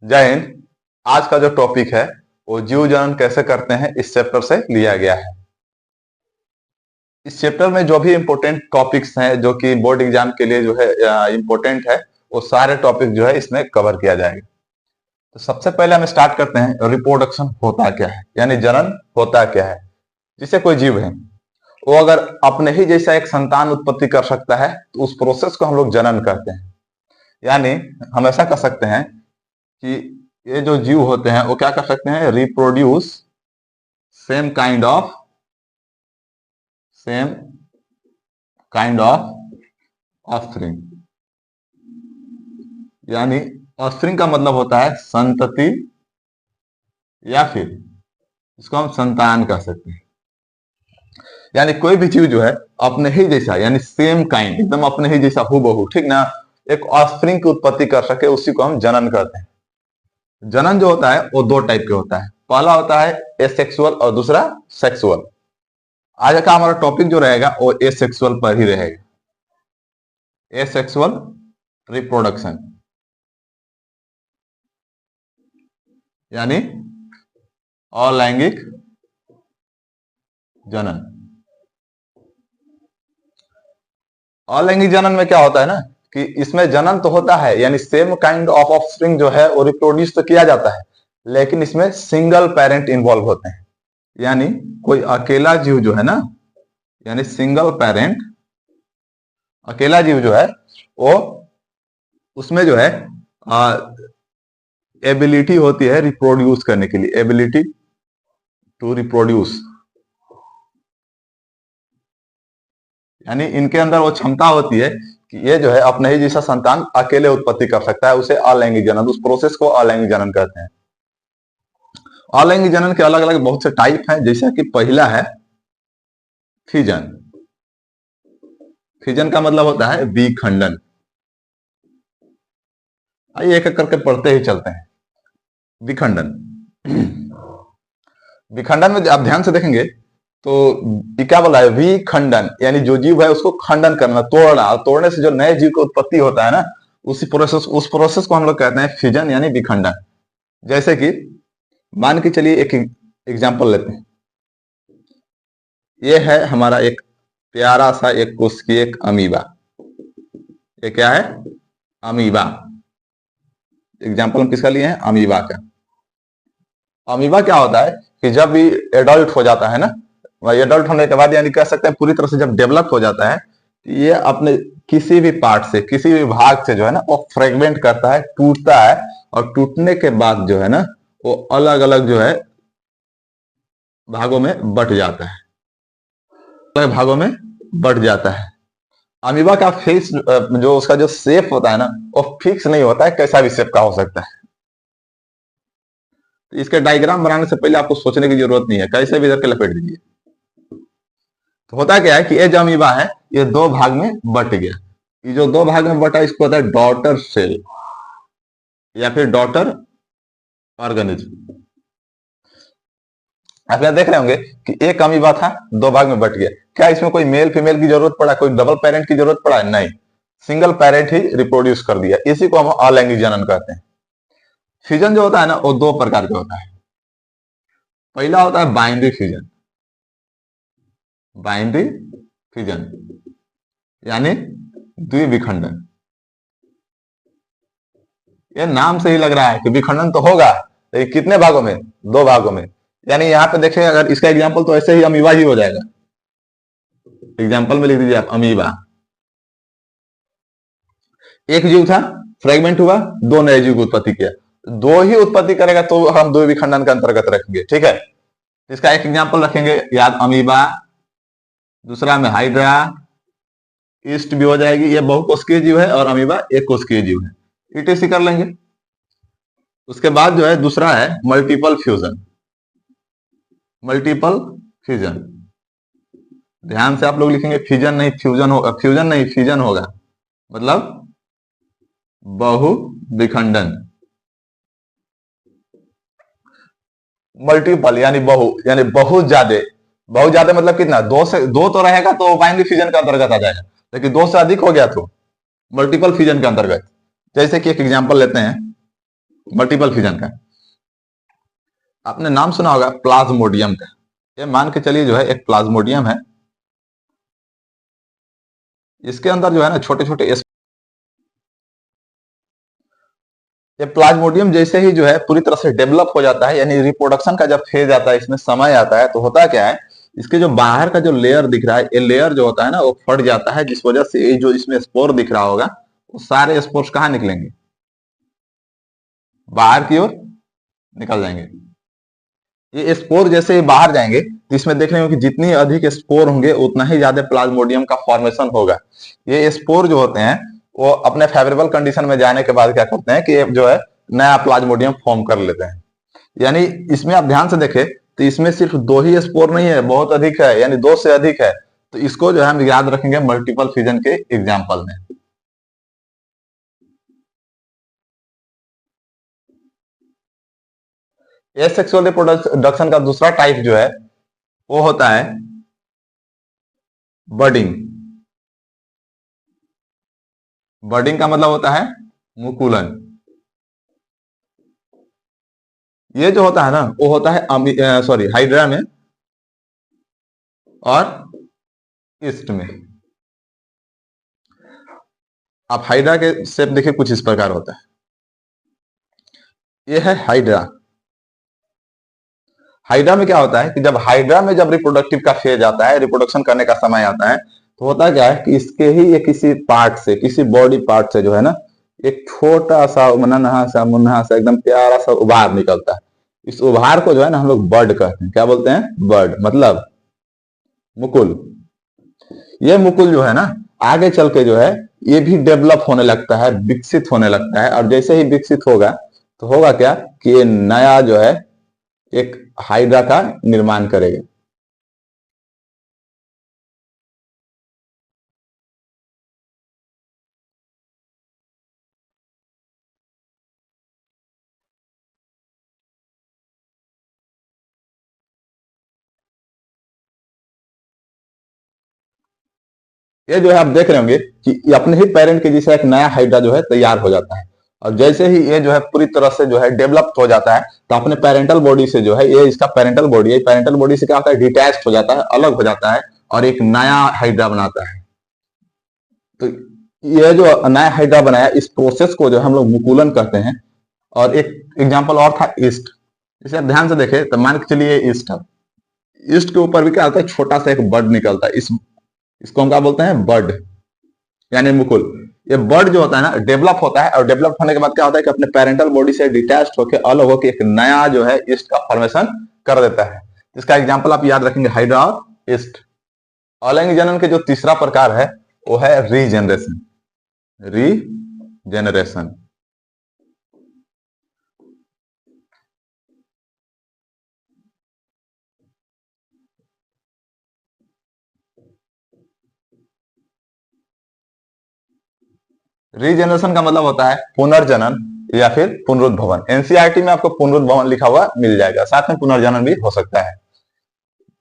जय हिंद। आज का जो टॉपिक है वो जीव जनन कैसे करते हैं इस चैप्टर से लिया गया है। इस चैप्टर में जो भी इंपॉर्टेंट टॉपिक्स हैं जो कि बोर्ड एग्जाम के लिए जो है इंपॉर्टेंट है, वो सारे टॉपिक जो है इसमें कवर किया जाएगा। तो सबसे पहले हम स्टार्ट करते हैं, रिप्रोडक्शन होता क्या है, यानी जनन होता क्या है। जिसे कोई जीव है वो अगर अपने ही जैसा एक संतान उत्पत्ति कर सकता है तो उस प्रोसेस को हम लोग जनन कहते हैं। यानी हम ऐसा कर सकते हैं कि ये जो जीव होते हैं वो क्या कर सकते हैं, reproduce same kind of offspring. यानी ऑफस्प्रिंग का मतलब होता है संतति, या फिर इसको हम संतान कह सकते हैं। यानी कोई भी जीव जो है अपने ही जैसा, यानी सेम काइंड, एकदम अपने ही जैसा हूबहू, ठीक ना, एक ऑफस्प्रिंग की उत्पत्ति कर सके, उसी को हम जनन कहते हैं। जनन जो होता है वो दो टाइप के होता है। पहला होता है एसेक्सुअल और दूसरा सेक्सुअल। आज का हमारा टॉपिक जो रहेगा वो एसेक्सुअल पर ही रहेगा, एसेक्सुअल रिप्रोडक्शन, यानी अलैंगिक जनन। अलैंगिक जनन में क्या होता है ना कि इसमें जनन तो होता है, यानी सेम काइंड ऑफ ऑफस्प्रिंग जो है वो रिप्रोड्यूस तो किया जाता है, लेकिन इसमें सिंगल पेरेंट इन्वॉल्व होते हैं। यानी कोई अकेला जीव जो है ना, यानी सिंगल पेरेंट अकेला जीव जो है वो, उसमें जो है एबिलिटी होती है रिप्रोड्यूस करने के लिए, एबिलिटी टू रिप्रोड्यूस। यानी इनके अंदर वो क्षमता होती है कि ये जो है अपने ही जैसा संतान अकेले उत्पत्ति कर सकता है, उसे अलैंगिक जनन, उस प्रोसेस को अलैंगिक जनन कहते हैं। अलैंगिक जनन के अलग अलग बहुत से टाइप हैं, जैसा कि पहला है फिजन। फिजन का मतलब होता है विखंडन। आइए एक एक करके पढ़ते ही चलते हैं। विखंडन, विखंडन में आप ध्यान से देखेंगे तो ये क्या बोला है, विखंडन, यानी जो जीव है उसको खंडन करना, तोड़ना, और तोड़ने से जो नए जीव का उत्पत्ति होता है ना, उस प्रोसेस को हम लोग कहते हैं फिजन, यानी विखंडन। जैसे कि मान के चलिए एक एग्जांपल लेते हैं। ये है हमारा एक प्यारा सा एक कोश की एक अमीबा। ये क्या है, अमीबा। एग्जांपल हम किसका लिए हैं, अमीबा का। अमीबा क्या होता है कि जब भी एडल्ट हो जाता है ना, एडल्ट होने के बाद यानी कह सकते हैं पूरी तरह से जब डेवलप हो जाता है, ये अपने किसी भी पार्ट से, किसी भी भाग से जो है ना वो फ्रेगमेंट करता है, टूटता है, और टूटने के बाद जो है ना वो अलग अलग जो है भागों में बट जाता है, अलग भागों में बट जाता है। अमीबा का फेस जो उसका जो शेप होता है ना वो फिक्स नहीं होता है, कैसा भी शेप का हो सकता है। तो इसके डायग्राम बनाने से पहले आपको सोचने की जरूरत नहीं है, कैसे भी इधर के लपेट दीजिए। तो होता क्या है कि ये जो अमीबा है ये दो भाग में बट गया। ये जो दो भाग में बटा इसको होता है डॉटर सेल या फिर डॉटर ऑर्गेनिज्म। आप यहाँ देख रहे होंगे कि एक अमीबा था, दो भाग में बट गया। क्या इसमें कोई मेल फीमेल की जरूरत पड़ा, कोई डबल पेरेंट की जरूरत पड़ा? नहीं, सिंगल पेरेंट ही रिप्रोड्यूस कर दिया। इसी को हम अलैंगिक जनन कहते हैं। फ्यूजन जो होता है ना वो दो प्रकार का होता है। पहला होता है बाइनरी फ्यूजन, बाइनरी फ्यूजन यानी द्विविखंडन। ये नाम से ही लग रहा है कि विखंडन तो होगा, लेकिन कितने भागों में? दो भागों में। यानी यहां पे देखें, अगर इसका एग्जांपल तो ऐसे ही अमीबा ही हो जाएगा। एग्जांपल में लिख दीजिए आप अमीबा। एक जीव था, फ्रेगमेंट हुआ, दो नए जीव की उत्पत्ति किया। दो ही उत्पत्ति करेगा तो हम दो विखंडन के अंतर्गत रखेंगे, ठीक है। इसका एक एग्जांपल रखेंगे याद, अमीबा, दूसरा में हाइड्रा, ईस्ट भी हो जाएगी, ये बहुकोशिकीय जीव है, और अमीबा एक कोशिकीय जीव है, ईटीसी कर लेंगे। उसके बाद जो है दूसरा है मल्टीपल फ्यूजन। मल्टीपल फ्यूजन, ध्यान से आप लोग लिखेंगे, फ्यूजन नहीं फ्यूजन होगा, फ्यूजन नहीं फ्यूजन होगा, मतलब बहु विखंडन। मल्टीपल यानी बहु, यानी बहुत ज्यादा। बहुत ज्यादा मतलब कितना? दो तो रहेगा तो बाइनरी फ्यूजन के अंतर्गत आ जाएगा, लेकिन दो से अधिक हो गया तो मल्टीपल फ्यूजन के अंतर्गत। जैसे कि एक एग्जांपल लेते हैं, मल्टीपल फ्यूजन का। आपने नाम सुना होगा प्लाज्मोडियम का। ये मान के चलिए जो है एक प्लाज्मोडियम है, इसके अंदर जो है ना छोटे छोटे, ये प्लाज्मोडियम जैसे ही जो है पूरी तरह से डेवलप हो जाता है, यानी रिप्रोडक्शन का जब फेज आता है, इसमें समय आता है, तो होता क्या है, इसके जो बाहर का जो लेयर दिख रहा है, ये लेयर जो होता है ना वो फट जाता है, जिस वजह से ये जो इसमें स्पोर दिख रहा होगा वो सारे स्पोर्स कहाँ निकलेंगे, बाहर की ओर निकल जाएंगे। ये स्पोर जैसे ही बाहर जाएंगे तो इसमें देख रहे हो कि जितनी अधिक स्पोर होंगे उतना ही ज्यादा प्लाज्मोडियम का फॉर्मेशन होगा। ये स्पोर जो होते हैं वो अपने फेवरेबल कंडीशन में जाने के बाद क्या करते हैं कि जो है नया प्लाज्मोडियम फॉर्म कर लेते हैं। यानी इसमें आप ध्यान से देखें तो इसमें सिर्फ 2 ही स्पोर नहीं है, बहुत अधिक है, यानी 2 से अधिक है। तो इसको जो है हम याद रखेंगे मल्टीपल फ्यूजन के एग्जाम्पल में। एसेक्सुअल रिप्रोडक्शन का दूसरा टाइप जो है वो होता है बडिंग। बडिंग का मतलब होता है मुकुलन। ये जो होता है ना वो होता है सॉरी हाइड्रा में और ईस्ट में। आप हाइड्रा के शेप देखिए कुछ इस प्रकार होता है। ये है हाइड्रा। हाइड्रा में क्या होता है कि जब हाइड्रा में जब रिप्रोडक्टिव का फेज आता है, रिप्रोडक्शन करने का समय आता है, तो होता क्या है कि इसके ही ये किसी पार्ट से, किसी बॉडी पार्ट से जो है ना एक छोटा सा नन्हा सा मुन्हा सा एकदम प्यारा सा उभार निकलता है। इस उभार को जो है ना हम लोग बर्ड कहते हैं। क्या बोलते हैं? बर्ड, मतलब मुकुल। ये मुकुल जो है ना आगे चल के जो है ये भी डेवलप होने लगता है, विकसित होने लगता है। और जैसे ही विकसित होगा तो होगा क्या कि ये नया जो है एक हाइड्रा का निर्माण करेगा। ये जो है आप देख रहे होंगे कि ये अपने ही पेरेंट के जैसा एक नया हाइड्रा जो है तैयार हो जाता है। और जैसे ही ये जो है पूरी तरह से जो है डेवलप हो जाता है तो अपने पेरेंटल बॉडी से जो है, ये इसका पेरेंटल बॉडी है, पेरेंटल बॉडी से क्या होता है, डिटैच हो जाता है, अलग हो जाता है और एक नया हाइड्रा बनाता है। तो ये जो नया हाइड्रा बनाया, इस प्रोसेस को जो हम लोग मुकुलन कहते हैं। और एक एग्जाम्पल और था ईस्ट। इसे आप ध्यान से देखें तो मान के चलिए ईस्ट है। ईस्ट के ऊपर भी क्या होता है, छोटा सा एक बर्ड निकलता है। इसको हम क्या बोलते हैं? बर्ड, यानी मुकुल। ये बर्ड जो होता है ना डेवलप होता है और डेवलप होने के बाद क्या होता है कि अपने पेरेंटल बॉडी से डिटैच होकर अलग होकर एक नया जो है ईस्ट का फॉर्मेशन कर देता है। इसका एग्जांपल आप याद रखेंगे हाइड्रा और ईस्ट। अलैंगिक जनन के जो तीसरा प्रकार है वो है रीजेनरेशन। रीजेनरेशन रीजनरेशन का मतलब होता है पुनर्जनन या फिर पुनरुद्भवन। एनसीईआरटी में आपको पुनरुद्भवन लिखा हुआ मिल जाएगा, साथ में पुनर्जनन भी हो सकता है।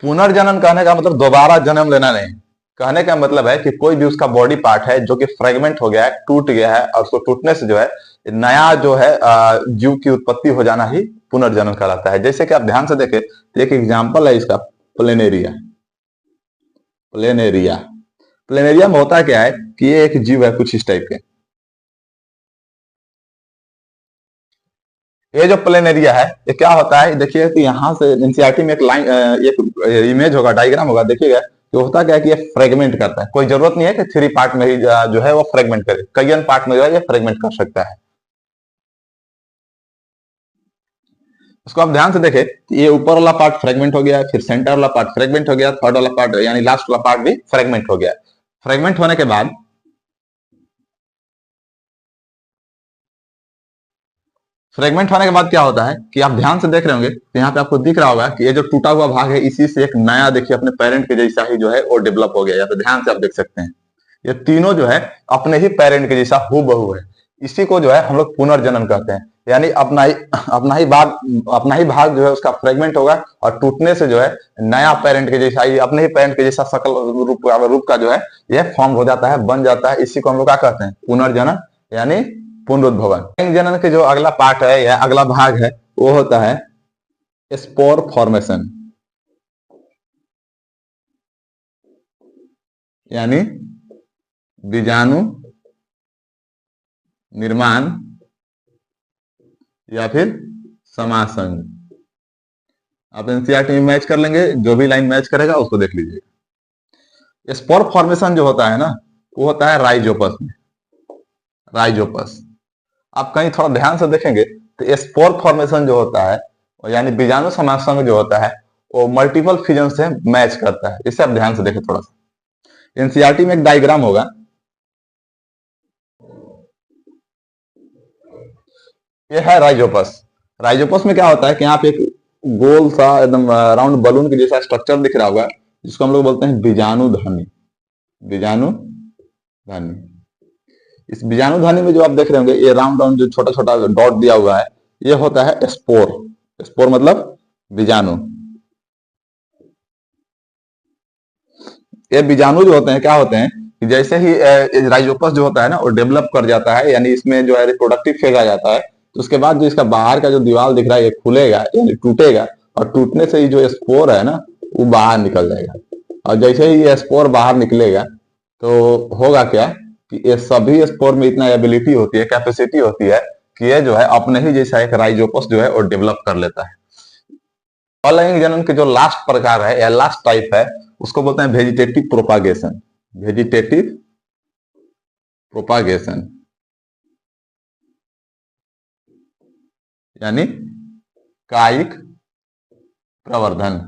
पुनर्जनन कहने का मतलब दोबारा जन्म लेना नहीं। कहने का मतलब है कि कोई भी उसका बॉडी पार्ट है जो कि फ्रेगमेंट हो गया है, टूट गया है, और उसको टूटने से जो है नया जो है जीव की उत्पत्ति हो जाना ही पुनर्जनन कहलाता है। जैसे कि आप ध्यान से देखें तो एक एग्जाम्पल है इसका प्लेनेरिया। प्लेनेरिया प्लेनेरिया में होता क्या है कि ये एक जीव है कुछ इस टाइप के। ये जो प्लेनेरिया है ये क्या होता है, देखिए कि यहाँ से एनसीईआरटी में एक लाइन, एक इमेज होगा, डायग्राम होगा, देखिएगा तो होता क्या है कि ये फ्रेगमेंट करता है। कोई जरूरत नहीं है कि 3 पार्ट में ही जो है वो फ्रेगमेंट करे, कई पार्ट में जो है ये फ्रेगमेंट कर सकता है। उसको आप ध्यान से देखें ये ऊपर वाला पार्ट फ्रेगमेंट हो गया, फिर सेंटर वाला पार्ट फ्रेगमेंट हो गया, थर्ड वाला पार्ट यानी लास्ट वाला पार्ट भी फ्रेगमेंट हो गया। फ्रेगमेंट होने के बाद क्या होता है कि आप ध्यान से देख रहे होंगे तो यहाँ पे आपको दिख रहा होगा कि ये जो टूटा हुआ भाग है इसी से एक नया देखिए अपने पेरेंट के जैसा ही जो है वो डेवलप हो गया। यहाँ पे ध्यान से आप देख सकते हैं ये तीनों जो है अपने ही पेरेंट के जैसा हूबहू है। इसी को जो है हम लोग पुनर्जनन कहते हैं। यानी अपना ही भाग जो है उसका फ्रेगमेंट होगा और टूटने से जो है नया पेरेंट के जैसा ही, अपने ही पेरेंट के जैसा शकल रूप का जो है यह फॉर्म हो जाता है, बन जाता है। इसी को हम लोग क्या कहते हैं? पुनर्जनन यानी पुनरुद्भवन। जनन के जो अगला पार्ट है या अगला भाग है वो होता है स्पोर फॉर्मेशन, यानी बीजाणु निर्माण या फिर समासंग। आप एनसीईआरटी में मैच कर लेंगे, जो भी लाइन मैच करेगा उसको देख लीजिएगा। स्पोर फॉर्मेशन जो होता है ना वो होता है राइजोपस में, राइजोपस। आप कहीं थोड़ा ध्यान से देखेंगे तो स्पोर फॉर्मेशन जो होता है यानी बीजाणु समासंग जो होता है वो मल्टीपल फिजन से मैच करता है। इसे आप ध्यान से देखें थोड़ा सा। एनसीईआरटी में एक डायग्राम होगा, ये है राइजोपस। राइजोपस में क्या होता है कि यहाँ पे एक गोल सा एकदम राउंड बलून के जैसा स्ट्रक्चर दिख रहा होगा जिसको हम लोग बोलते हैं बीजाणुधनी। बीजाणुधनी, इस बीजाणुधनी में जो आप देख रहे होंगे ये राउंड राउंड जो छोटा छोटा डॉट दिया हुआ है ये होता है स्पोर। स्पोर मतलब बीजाणु। ये बीजाणु जो होते हैं क्या होते हैं कि जैसे ही राइजोपस जो होता है ना वो डेवलप कर जाता है, यानी इसमें जो है रिप्रोडक्टिव फेज आ जाता है, तो उसके बाद जो इसका बाहर का जो दीवार दिख रहा है ये खुलेगा यानी टूटेगा, और टूटने से ही जो स्पोर है ना वो बाहर निकल जाएगा। और जैसे ही ये स्पोर बाहर निकलेगा तो होगा क्या कि ये सभी स्पोर में इतना एबिलिटी होती है, कैपेसिटी होती है कि ये जो है अपने ही जैसा एक राइजोपस जो है वो डेवलप कर लेता है। अलैंगिक जनन के जो लास्ट प्रकार है या लास्ट टाइप है उसको बोलते हैं वेजिटेटिव प्रोपागेशन। वेजिटेटिव प्रोपागेशन यानी कायिक प्रवर्धन।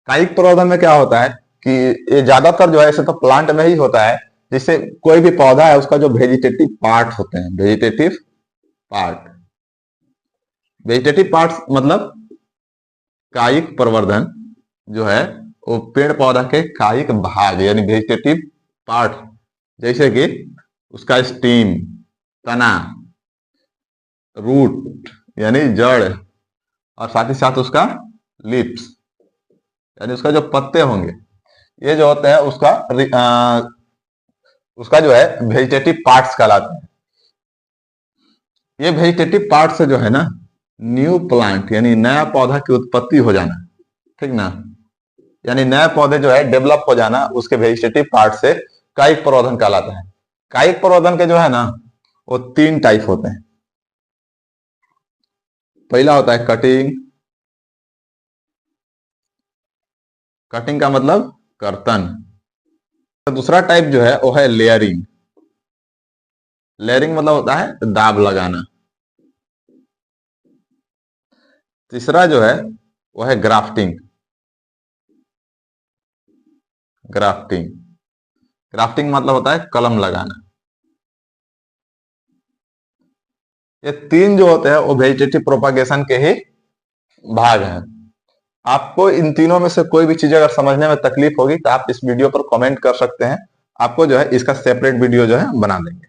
कायिक प्रवर्धन में क्या होता है कि ये ज्यादातर जो है ऐसे तो प्लांट में ही होता है, जिससे कोई भी पौधा है उसका जो वेजिटेटिव पार्ट होते हैं, वेजिटेटिव पार्ट। वेजिटेटिव पार्ट्स मतलब कायिक प्रवर्धन जो है वो पेड़ पौधा के कायिक भाग यानी वेजिटेटिव पार्ट, जैसे कि उसका स्टीम, तना, रूट यानी जड़, और साथ ही साथ उसका लिप्स यानी उसका जो पत्ते होंगे, ये जो होते हैं उसका जो है वेजिटेटिव पार्ट्स कहलाते हैं। ये वेजिटेटिव पार्ट से जो है ना न्यू प्लांट यानी नया पौधा की उत्पत्ति हो जाना, ठीक ना, यानी नए पौधे जो है डेवलप हो जाना उसके वेजिटेटिव पार्ट से कायिक प्रवर्धन कहलाता है। कायिक प्रवर्धन के जो है ना वो 3 टाइप होते हैं। पहला होता है कटिंग। कटिंग का मतलब कर्तन। दूसरा टाइप जो है वो है लेयरिंग। लेयरिंग मतलब होता है दाब लगाना। तीसरा जो है वो है ग्राफ्टिंग। ग्राफ्टिंग ग्राफ्टिंग मतलब होता है कलम लगाना। ये 3 जो होते हैं वो वेजिटेटिव प्रोपागेशन के ही भाग हैं। आपको इन तीनों में से कोई भी चीज अगर समझने में तकलीफ होगी तो आप इस वीडियो पर कमेंट कर सकते हैं, आपको जो है इसका सेपरेट वीडियो जो है बना देंगे।